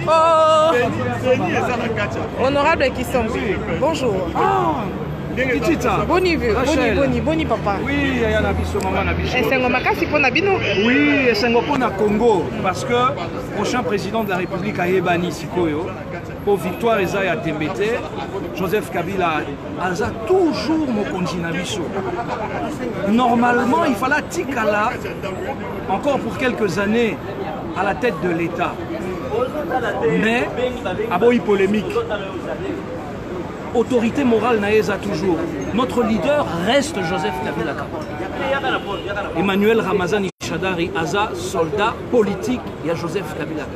Oh, honorable qui sont. Bonjour. Boni papa. Oui, il y a un abisso maman abisso. Et c'est makasi pour nabino. Oui, et c'est pour na Congo parce que le prochain président de la République a Yebani Sikoyo pour victoire Esaïa Tembete, Joseph Kabila a toujours mon continent abisso. Normalement, il fallait Tikala encore pour quelques années à la tête de l'État. Mais à boy polémique. Autorité morale naïsa toujours. Notre leader reste Joseph Kabila. Emmanuel Ramazani Shadari Aza, soldat politique, il y a Joseph Kabila.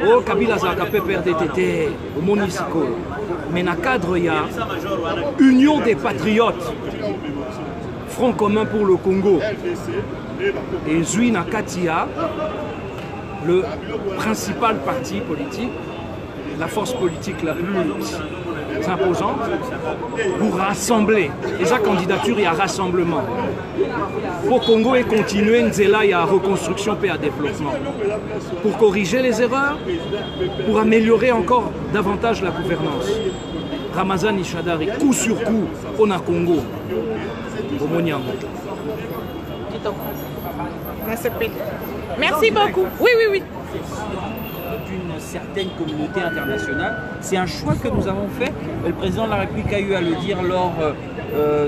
Oh, Kabila Zaka PPRDTT, au Monisico. Mais dans le cadre, il y a Union des Patriotes, Front commun pour le Congo. Et Zouina Katia, le principal parti politique, la force politique la plus imposante, pour rassembler. Et sa candidature, il y a rassemblement. Pour Congo et continuer, Nzela, il y a reconstruction et à développement. Pour corriger les erreurs, pour améliorer encore davantage la gouvernance. Ramazani Shadari, coup sur coup, on a Congo. Au Moniambo. Merci beaucoup. Oui, oui, oui. D'une certaine communauté internationale. C'est un choix que nous avons fait. Le président de la République a eu à le dire lors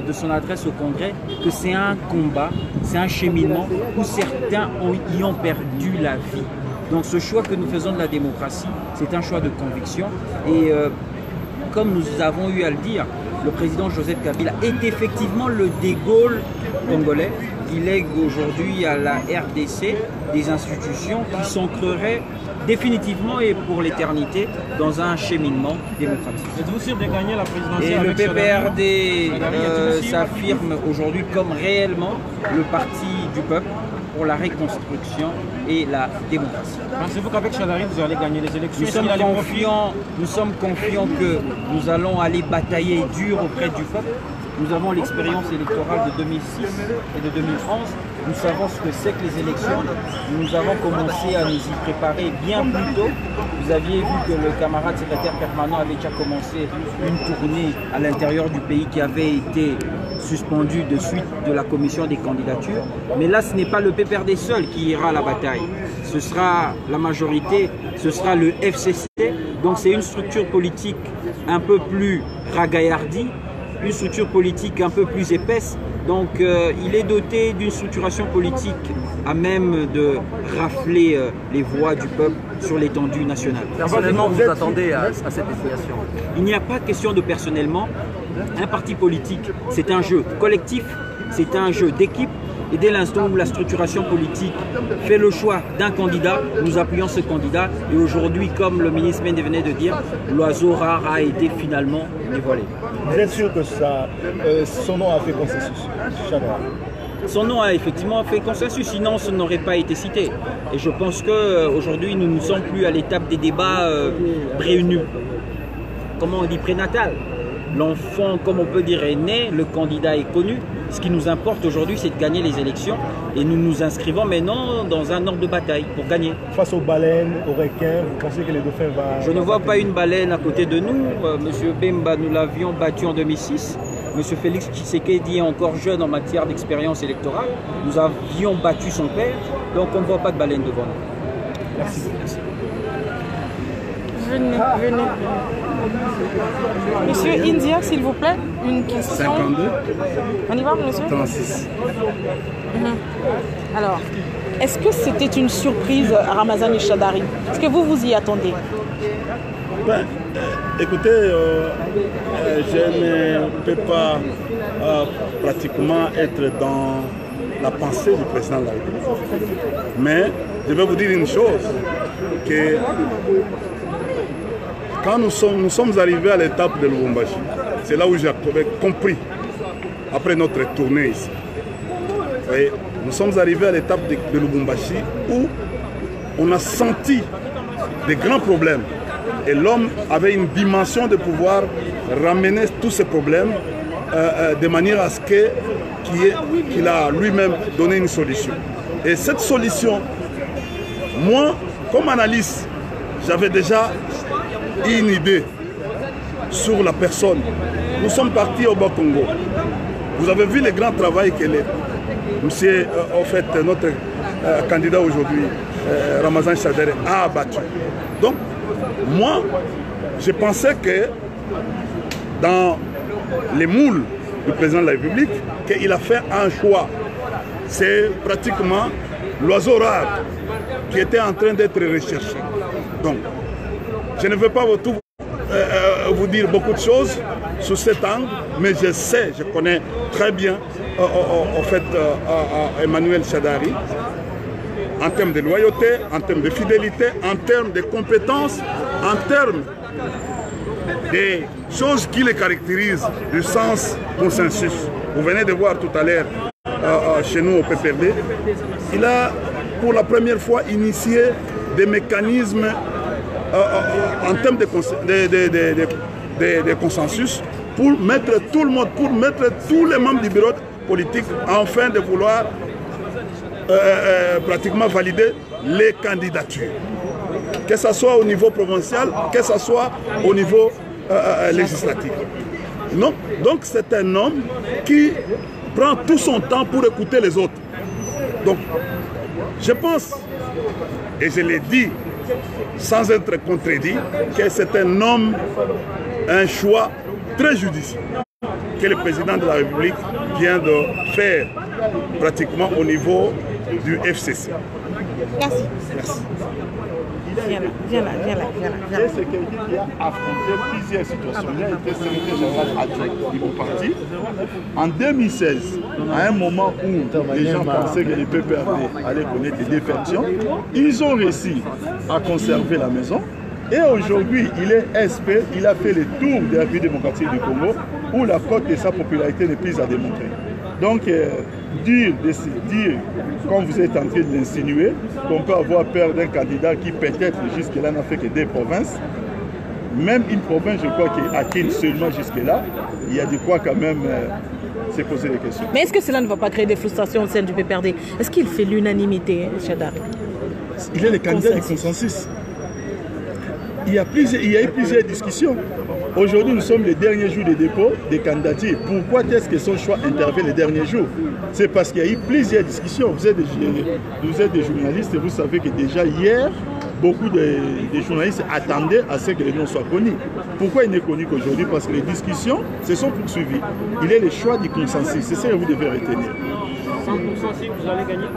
de son adresse au Congrès, que c'est un combat, c'est un cheminement où certains y ont perdu la vie. Donc ce choix que nous faisons de la démocratie, c'est un choix de conviction. Et comme nous avons eu à le dire, le président Joseph Kabila est effectivement le De Gaulle congolais. Il lègue aujourd'hui à la RDC des institutions qui s'ancreraient définitivement et pour l'éternité dans un cheminement démocratique. Êtes-vous sûr de gagner la présidentielle? Et le PPRD s'affirme aujourd'hui comme réellement le parti du peuple pour la reconstruction et la démocratie. Pensez-vous qu'avec Shadari, vous allez gagner les élections? Nous sommes confiants que nous allons aller batailler dur auprès du peuple. Nous avons l'expérience électorale de 2006 et de 2011. Nous savons ce que c'est que les élections. Nous avons commencé à nous y préparer bien plus tôt. Vous aviez vu que le camarade secrétaire permanent avait déjà commencé une tournée à l'intérieur du pays qui avait été suspendue de suite de la commission des candidatures. Mais là, ce n'est pas le PPRD seul qui ira à la bataille. Ce sera la majorité, ce sera le FCC. Donc c'est une structure politique un peu plus ragaillardie, une structure politique un peu plus épaisse. Donc il est doté d'une structuration politique à même de rafler les voix du peuple sur l'étendue nationale. Personnellement, vous attendez à cette destination? Il n'y a pas de question de personnellement. Un parti politique, c'est un jeu collectif, c'est un jeu d'équipe. Et dès l'instant où la structuration politique fait le choix d'un candidat, nous appuyons ce candidat. Et aujourd'hui, comme le ministre Mende venait de dire, l'oiseau rare a été finalement dévoilé. Vous êtes sûr que son nom a fait consensus? Son nom a effectivement fait consensus, sinon ce n'aurait pas été cité. Et je pense qu'aujourd'hui, nous ne sommes plus à l'étape des débats comment on dit, prénatal. L'enfant, comme on peut dire, est né, le candidat est connu. Ce qui nous importe aujourd'hui, c'est de gagner les élections. Et nous nous inscrivons maintenant dans un ordre de bataille pour gagner. Face aux baleines, aux requins, vous pensez que les dauphins vont... Je ne vois pas une baleine à côté de nous. Monsieur Bemba, nous l'avions battu en 2006. Monsieur Félix Tshisekedi est encore jeune en matière d'expérience électorale. Nous avions battu son père. Donc on ne voit pas de baleine devant nous. Merci. Merci. Venez. Monsieur India, s'il vous plaît, une question. 52. On y va, monsieur? 36. Alors, est-ce que c'était une surprise à Ramazani Shadari? Est-ce que vous y attendez? Ben, écoutez, je ne peux pas pratiquement être dans la pensée du président de la République. Mais je vais vous dire une chose, que quand nous sommes arrivés à l'étape de Lubumbashi, c'est là où j'ai compris, après notre tournée ici. Et nous sommes arrivés à l'étape de Lubumbashi où on a senti des grands problèmes. Et l'homme avait une dimension de pouvoir ramener tous ces problèmes de manière à ce qu'il a lui-même donné une solution. Et cette solution, moi, comme analyste, j'avais déjà une idée sur la personne. Nous sommes partis au Bas-Congo. Vous avez vu le grand travail qu'elle est. Monsieur, en fait, notre candidat aujourd'hui, Ramazan Shadari, a abattu. Donc, moi, je pensais que dans les moules du président de la République, qu'il a fait un choix. C'est pratiquement l'oiseau rare qui était en train d'être recherché. Donc, je ne veux pas vous dire beaucoup de choses sur cet angle, mais je sais, je connais très bien en fait Emmanuel Shadari, en termes de loyauté, en termes de fidélité, en termes de compétences, en termes des choses qui le caractérisent, du sens consensus. Vous venez de voir tout à l'heure chez nous au PPRD, il a pour la première fois initié des mécanismes en termes de consensus pour mettre tout le monde, pour mettre tous les membres du bureau politique afin de vouloir pratiquement valider les candidatures. Que ce soit au niveau provincial, que ce soit au niveau législatif. Non. Donc c'est un homme qui prend tout son temps pour écouter les autres. Donc je pense, et je l'ai dit sans être contredit, que c'est un homme, un choix très judicieux que le président de la République vient de faire pratiquement au niveau du FCC. Merci. Merci. Viens là. C'est quelqu'un qui a affronté plusieurs situations. Il a été secrétaire général adjoint du parti. En 2016, à un moment où les gens pensaient que les PPRD allaient connaître des défections, ils ont réussi à conserver la maison. Et aujourd'hui, il est SP, il a fait le tour de la vie démocratique du Congo, où la cote de sa popularité n'est plus à démontrer. Donc, dire, comme vous êtes en train de l'insinuer, qu'on peut avoir peur d'un candidat qui peut-être jusque-là n'a fait que des provinces, même une province, je crois, qui atteint seulement jusque-là, il y a de quoi quand même se poser des questions. Mais est-ce que cela ne va pas créer des frustrations au sein du PPRD? Est-ce qu'il fait l'unanimité, Shadari? Il est le candidat du consensus. Il y a eu plusieurs discussions. Aujourd'hui, nous sommes les derniers jours de dépôt des candidatures. Pourquoi est-ce que son choix intervient les derniers jours? C'est parce qu'il y a eu plusieurs discussions. Vous êtes des journalistes et vous savez que déjà hier, beaucoup de journalistes attendaient à ce que le nom soit connu. Pourquoi il n'est connu qu'aujourd'hui? Parce que les discussions se sont poursuivies. Il est le choix du consensus. C'est ça que vous devez retenir. 100% si vous allez gagner?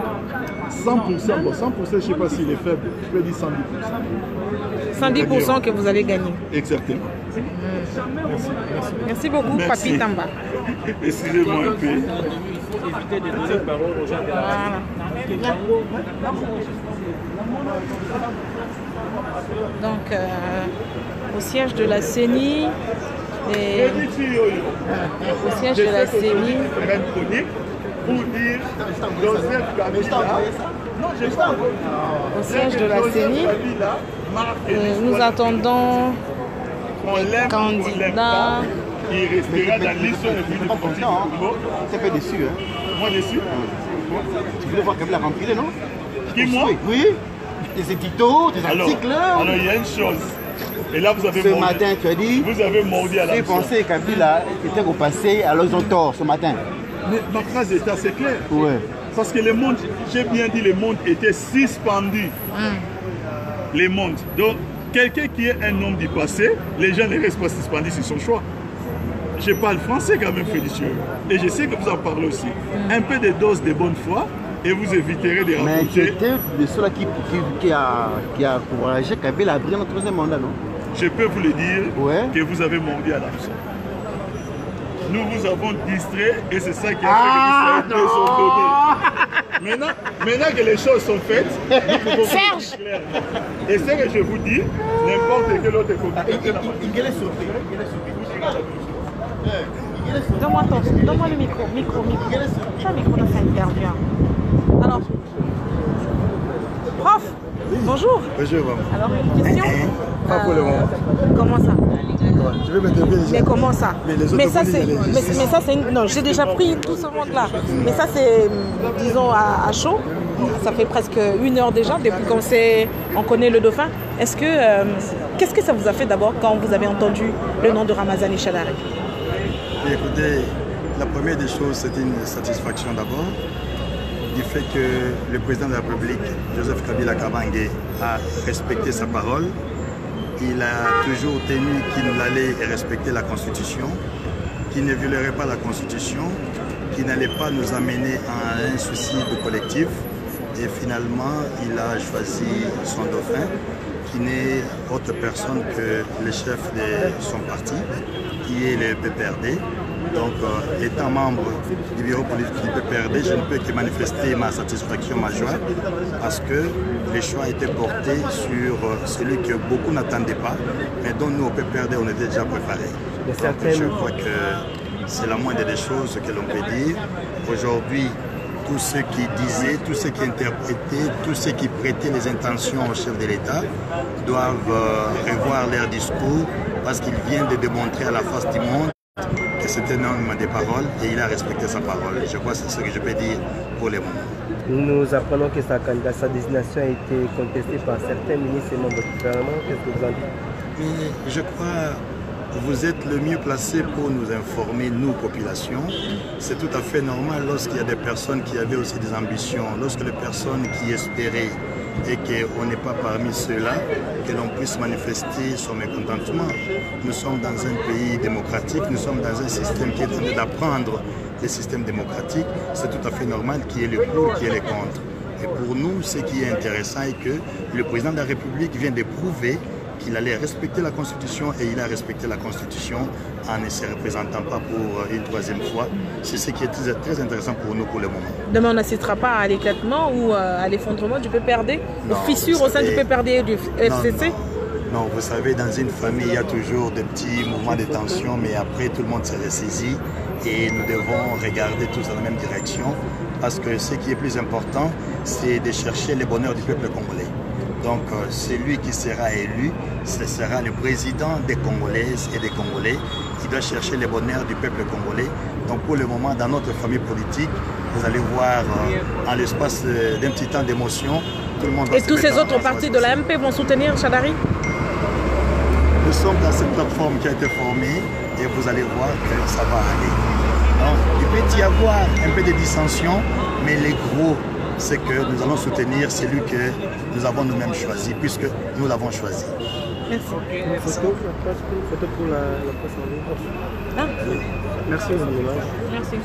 100%, bon, 100%, je ne sais pas s'il est faible, je peux dire 110%. 110% que vous allez gagner. Exactement. Merci beaucoup, Merci. Papi Tamba. Excusez-moi un peu. Il faut éviter de donner parole aux gens de la Voilà. Donc, au siège de la CENI, au siège de la CENI, Pour dire Joseph Kabila, au siège de la CENI, nous attendons les candidats. Il restera dans l'issue de Congo. C'est un peu déçu. Hein. Moi déçu. Tu voulais voir Kabila remplir, non? Qui, moi? Oui. Tes éditos, tes articles. Alors il y a une chose. Et là vous avez ce matin, tu as dit. Vous avez mordu à la J'ai pensé que Kabila était au passé, alors ils ont tort ce matin. Mais ma phrase est assez claire. Ouais. Parce que le monde, j'ai bien dit, le monde était suspendu. Les mondes. Donc, quelqu'un qui est un homme du passé, les gens ne restent pas suspendus sur son choix. Je parle français quand même, Félicieux. Et je sais que vous en parlez aussi. Un peu de dose de bonne foi et vous éviterez de Mais tu raconter. étais de ceux-là qui a encouragé Kabila à briller notre troisième mandat, non? Je peux vous le dire Ouais. que vous avez mordu à l'hameçon. Nous vous avons distrait et c'est ça qui a fait que vous savez maintenant que les choses sont faites, nous pouvons Serge! Et ce que je vous dis, n'importe quel autre comité. Donne-moi le micro. Tu as un micro dans cette interview. Alors, prof, bonjour. Bonjour, maman. Alors, une question. Pas pour le moment. Comment ça? Je vais m'interviewer déjà. Mais comment ça? Mais ça c'est non, j'ai déjà pris tout ce monde là. Mais ça c'est disons à chaud. Ça fait presque 1 heure déjà depuis qu'on connaît le dauphin. Qu'est-ce que ça vous a fait d'abord quand vous avez entendu le nom de Ramazani Chadari? Écoutez, la première des choses, c'est une satisfaction d'abord du fait que le président de la République, Joseph Kabila Kabange, a respecté sa parole. Il a toujours tenu qu'il allait respecter la Constitution, qu'il ne violerait pas la Constitution, qu'il n'allait pas nous amener à un suicide collectif. Et finalement, il a choisi son dauphin, qui n'est autre personne que le chef de son parti, qui est le PPRD. Donc, étant membre du bureau politique du PPRD, je ne peux que manifester ma satisfaction, ma joie, parce que le choix a été porté sur celui que beaucoup n'attendaient pas, mais dont nous, au PPRD, on était déjà préparés. Donc, je crois que c'est la moindre des choses que l'on peut dire. Aujourd'hui, tous ceux qui disaient, tous ceux qui interprétaient, tous ceux qui prêtaient les intentions au chef de l'État doivent revoir leur discours, parce qu'il vient de démontrer à la face du monde que c'était un homme des paroles et il a respecté sa parole. Je crois que c'est ce que je peux dire pour le moment. Nous apprenons que sa désignation a été contestée par certains ministres et membres du gouvernement. Qu'est-ce que vous en dites? Mais je crois que vous êtes le mieux placé pour nous informer, nous, population. C'est tout à fait normal lorsqu'il y a des personnes qui avaient aussi des ambitions, lorsque les personnes qui espéraient et qu'on n'est pas parmi ceux-là, que l'on puisse manifester son mécontentement. Nous sommes dans un pays démocratique, nous sommes dans un système qui est en train d'apprendre les systèmes démocratiques. C'est tout à fait normal qu'il y ait le pour, qu'il y ait le contre. Et pour nous, ce qui est intéressant est que le président de la République vient de prouver qu'il allait respecter la Constitution et il a respecté la Constitution en ne se représentant pas pour une troisième fois. C'est ce qui est très intéressant pour nous pour le moment. Demain, on n'assistera pas à l'éclatement ou à l'effondrement du PPRD, aux fissures au sein du PPRD et du FCC? Non, vous savez, dans une famille, il y a toujours des petits mouvements de tension, mais après, tout le monde se ressaisit et nous devons regarder tous dans la même direction parce que ce qui est plus important, c'est de chercher le bonheur du peuple congolais. Donc, celui qui sera élu, ce sera le président des Congolaises et des Congolais qui doit chercher le bonheur du peuple congolais. Donc, pour le moment, dans notre famille politique, vous allez voir, en l'espace d'un petit temps d'émotion, tout le monde va se mettre. Et tous ces autres partis de la MP vont soutenir Chadari? Nous sommes dans cette plateforme qui a été formée et vous allez voir que ça va aller. Donc, il peut y avoir un peu de dissension, mais les gros, c'est que nous allons soutenir celui que nous avons nous-mêmes choisi, puisque nous l'avons choisi. Merci. Merci. Une photo pour la presse en ligne. Ah. Merci. Merci.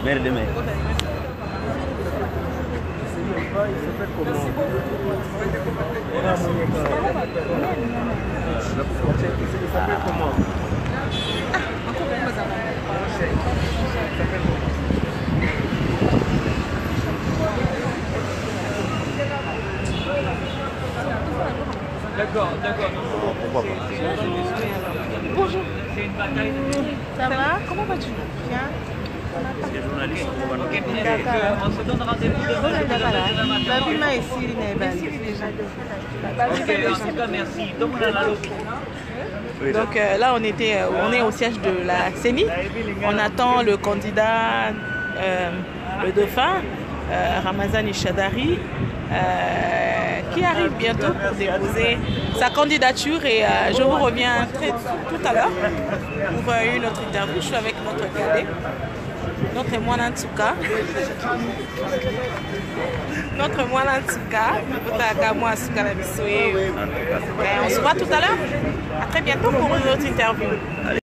Merde de mer. D'accord, d'accord. Pourquoi pas? Bonjour. C'est une bataille. Ça va? Comment vas-tu? Bien. Les journalistes on se donne rendez-vous demain. Ok, en tout cas, merci. Donc là, on est au siège de la CENI. On attend le candidat, le dauphin, Ramazani Chadari, qui arrive bientôt pour déposer sa candidature. Et je vous reviens tout à l'heure pour une autre interview. Je suis avec notre cadet, notre Mwana Tsuka. Notre Mwana Tsuka. On se voit tout à l'heure. À très bientôt pour une autre interview.